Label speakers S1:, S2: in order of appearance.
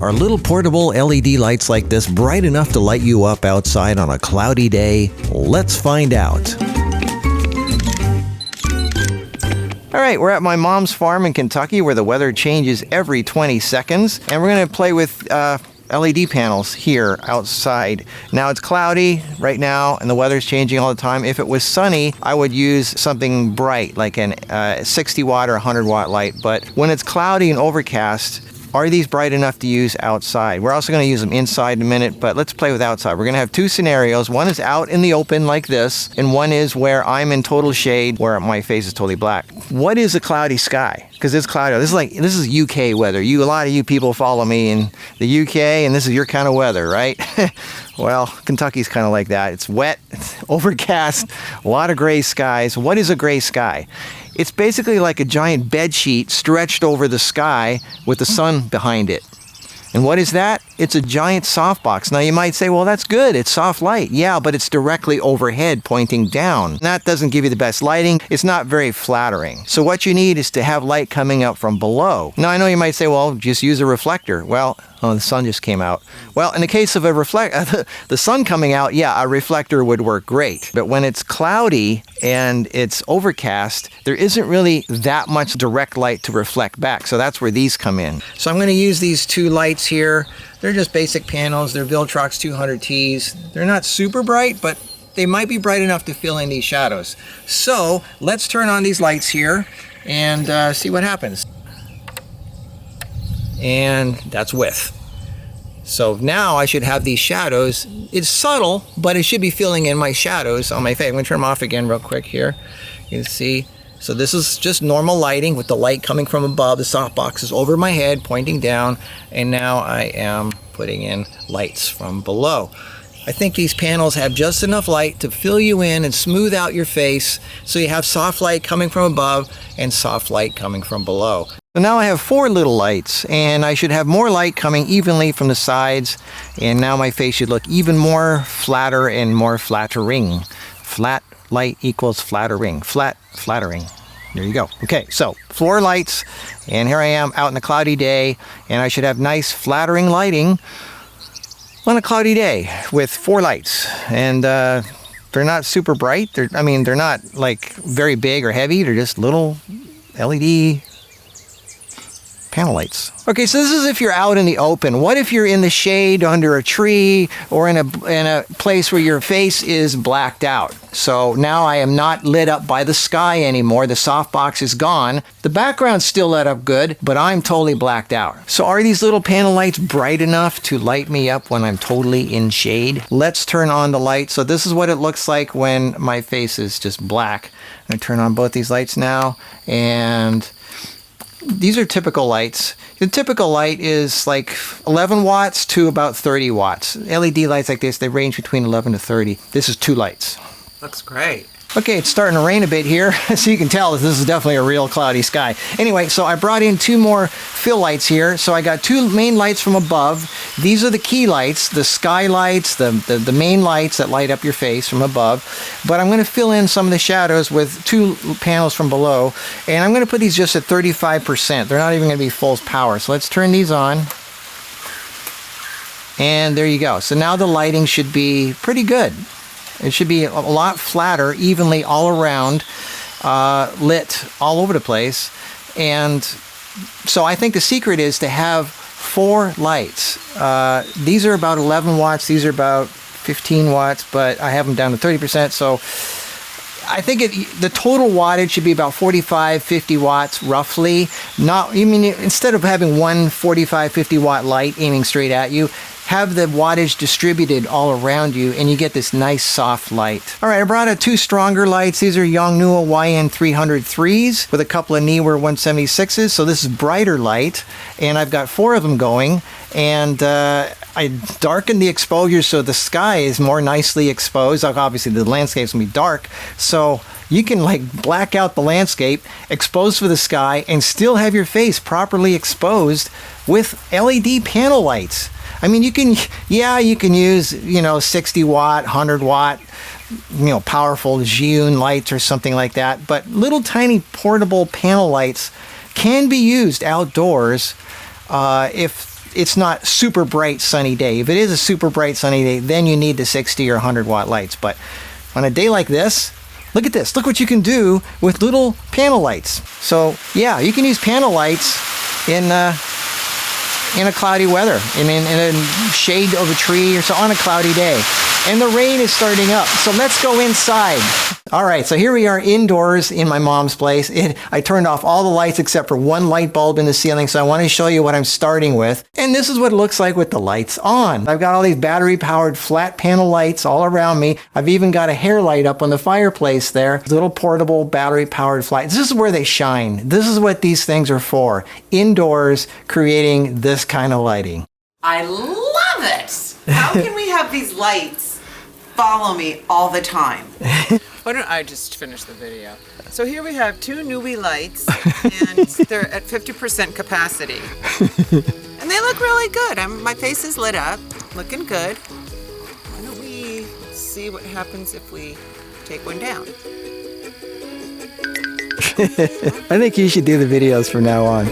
S1: Are little portable LED lights like this bright enough to light you up outside on a cloudy day? Let's find out. All right, we're at my mom's farm in Kentucky where the weather changes every 20 seconds. And we're going to play with LED panels here outside. Now it's cloudy right now and the weather's changing all the time. If it was sunny, I would use something bright like an 60 watt or 100 watt light. But when it's cloudy and overcast, are these bright enough to use outside? We're also going to use them inside in a minute, but let's play with outside. We're going to have two scenarios. One is out in the open like this, and one is where I'm in total shade, where my face is totally black. What is a cloudy sky? Because it's cloudy. This is UK weather. A lot of you people follow me in the UK, and this is your kind of weather, right? Well, Kentucky's kind of like that. It's wet, it's overcast, a lot of gray skies. What is a gray sky? It's basically like a giant bed sheet stretched over the sky with the sun behind it. And what is that? It's a giant softbox. Now you might say, well, that's good. It's soft light. Yeah, but it's directly overhead pointing down. That doesn't give you the best lighting. It's not very flattering. So what you need is to have light coming up from below. Now I know you might say, well, just use a reflector. Well, oh, the sun just came out. Well, in the case of the sun coming out, yeah, a reflector would work great. But when it's cloudy and it's overcast, there isn't really that much direct light to reflect back. So that's where these come in. So I'm going to use these two lights here. They're just basic panels. They're Viltrox 200Ts. They're not super bright, but they might be bright enough to fill in these shadows. So let's turn on these lights here and see what happens. And that's with. So now I should have these shadows. It's subtle, but it should be filling in my shadows on my face. I'm going to turn them off again real quick here. You can see. So this is just normal lighting with the light coming from above. The softbox is over my head, pointing down. And now I am putting in lights from below. I think these panels have just enough light to fill you in and smooth out your face. So you have soft light coming from above and soft light coming from below. So now I have 4 little lights, and I should have more light coming evenly from the sides, and now my face should look even more flatter and more flattering. Flat light equals flattering. Flattering. There you go. Okay, so 4 lights, and here I am out in a cloudy day, and I should have nice flattering lighting on a cloudy day with 4 lights. And they're not super bright. They're not like very big or heavy. They're just little LED panel lights. Okay, so this is if you're out in the open. What if you're in the shade under a tree or in a place where your face is blacked out? So now I am not lit up by the sky anymore. The softbox is gone. The background's still lit up good, but I'm totally blacked out. So are these little panel lights bright enough to light me up when I'm totally in shade? Let's turn on the light. So this is what it looks like when my face is just black. I'm going to turn on both these lights now, and these are typical lights. The typical light is like 11 watts to about 30 watts. LED lights like this, they range between 11 to 30. This is 2 lights.
S2: Looks great.
S1: Okay, it's starting to rain a bit here, so you can tell that this is definitely a real cloudy sky. Anyway, so I brought in 2 more fill lights here. So I got 2 main lights from above. These are the key lights, the sky lights, the main lights that light up your face from above. But I'm going to fill in some of the shadows with 2 panels from below. And I'm going to put these just at 35%. They're not even going to be full power. So let's turn these on. And there you go. So now the lighting should be pretty good. It should be a lot flatter, evenly all around, lit all over the place. And so I think the secret is to have 4 lights. These are about 11 watts. These are about 15 watts, but I have them down to 30%. So I think the total wattage should be about 45, 50 watts roughly. Instead of having one 45, 50 watt light aiming straight at you, have the wattage distributed all around you, and you get this nice soft light. All right, I brought out 2 stronger lights. These are Yongnuo YN303s with a couple of Neewer 176s. So this is brighter light, and I've got 4 of them going. And I darkened the exposure so the sky is more nicely exposed. Obviously, the landscape's gonna be dark, so you can like black out the landscape, expose for the sky, and still have your face properly exposed with LED panel lights. I mean, you can use, 60 watt, 100 watt, powerful Zhiyun lights or something like that. But little tiny portable panel lights can be used outdoors if it's not super bright sunny day. If it is a super bright sunny day, then you need the 60 or 100 watt lights. But on a day like this, look at this. Look what you can do with little panel lights. So yeah, you can use panel lights in a cloudy weather, in a shade of a tree or so on a cloudy day. And the rain is starting up, so let's go inside. All right, so here we are indoors in my mom's place. I turned off all the lights except for one light bulb in the ceiling, so I want to show you what I'm starting with. And this is what it looks like with the lights on. I've got all these battery-powered flat panel lights all around me. I've even got a hair light up on the fireplace there. Little portable battery-powered flat. This is where they shine. This is what these things are for. Indoors, creating this kind of lighting.
S2: I love it! How can we have these lights follow me all the time?
S3: Why don't I just finish the video? So here we have two Newbie lights, and they're at 50% capacity. And they look really good. My face is lit up, looking good. Why don't we see what happens if we take one down?
S1: I think you should do the videos from now on.